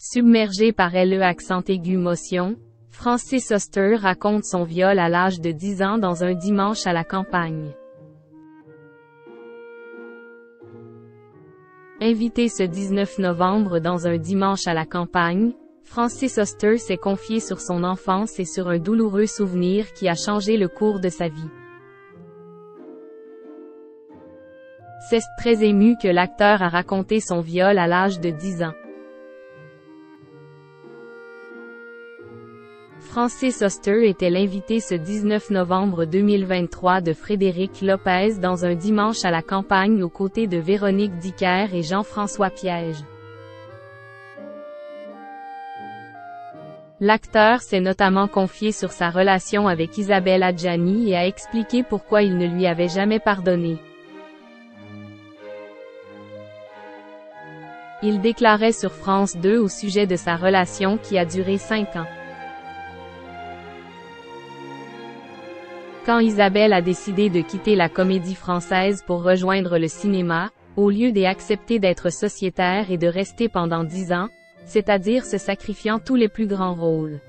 Submergé par le accent aigu motion, Francis Oster raconte son viol à l'âge de 10 ans dans un dimanche à la campagne. Invité ce 19 novembre dans un dimanche à la campagne, Francis Oster s'est confié sur son enfance et sur un douloureux souvenir qui a changé le cours de sa vie. C'est très ému que l'acteur a raconté son viol à l'âge de 10 ans. Francis Oster était l'invité ce 19 novembre 2023 de Frédéric Lopez dans un dimanche à la campagne aux côtés de Véronique Dicker et Jean-François Piège. L'acteur s'est notamment confié sur sa relation avec Isabelle Adjani et a expliqué pourquoi il ne lui avait jamais pardonné. Il déclarait sur France 2 au sujet de sa relation qui a duré 5 ans. Quand Isabelle a décidé de quitter la comédie française pour rejoindre le cinéma, au lieu d'accepter d'être sociétaire et de rester pendant 10 ans, c'est-à-dire se sacrifiant tous les plus grands rôles.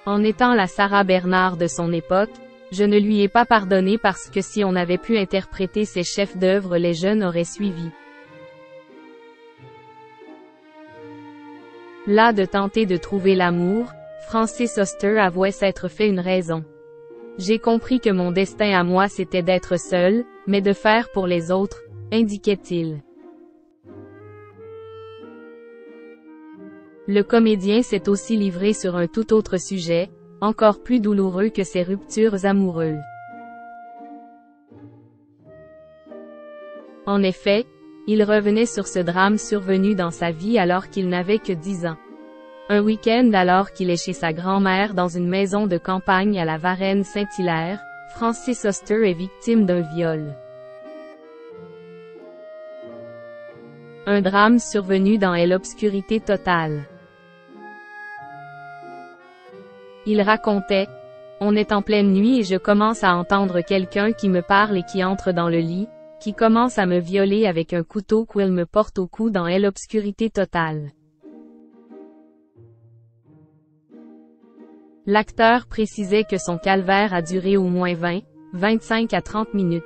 En étant la Sarah Bernard de son époque, je ne lui ai pas pardonné parce que si on avait pu interpréter ses chefs-d'œuvre, les jeunes auraient suivi. Là de tenter de trouver l'amour, Francis Oster avouait s'être fait une raison. J'ai compris que mon destin à moi c'était d'être seul, mais de faire pour les autres, indiquait-il. Le comédien s'est aussi livré sur un tout autre sujet, encore plus douloureux que ses ruptures amoureuses. En effet, il revenait sur ce drame survenu dans sa vie alors qu'il n'avait que 10 ans. Un week-end alors qu'il est chez sa grand-mère dans une maison de campagne à la Varenne-Saint-Hilaire, Francis Oster est victime d'un viol. Un drame survenu dans l'obscurité totale. Il racontait « On est en pleine nuit et je commence à entendre quelqu'un qui me parle et qui entre dans le lit, qui commence à me violer avec un couteau qu'il me porte au cou dans l'obscurité totale. » L'acteur précisait que son calvaire a duré au moins 25 à 30 minutes.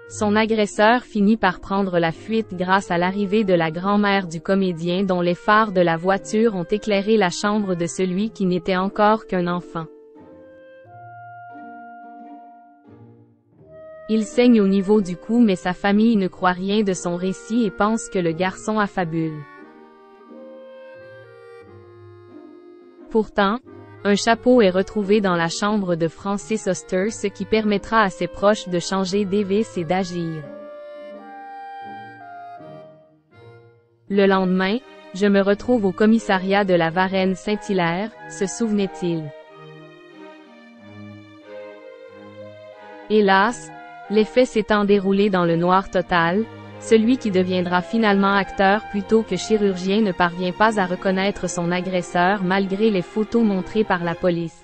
Son agresseur finit par prendre la fuite grâce à l'arrivée de la grand-mère du comédien dont les phares de la voiture ont éclairé la chambre de celui qui n'était encore qu'un enfant. Il saigne au niveau du cou mais sa famille ne croit rien de son récit et pense que le garçon affabule. Pourtant, un chapeau est retrouvé dans la chambre de Francis Oster, ce qui permettra à ses proches de changer d'avis et d'agir. Le lendemain, je me retrouve au commissariat de la Varenne-Saint-Hilaire, se souvenait-il. Hélas, les faits s'étant déroulés dans le noir total, celui qui deviendra finalement acteur plutôt que chirurgien ne parvient pas à reconnaître son agresseur malgré les photos montrées par la police.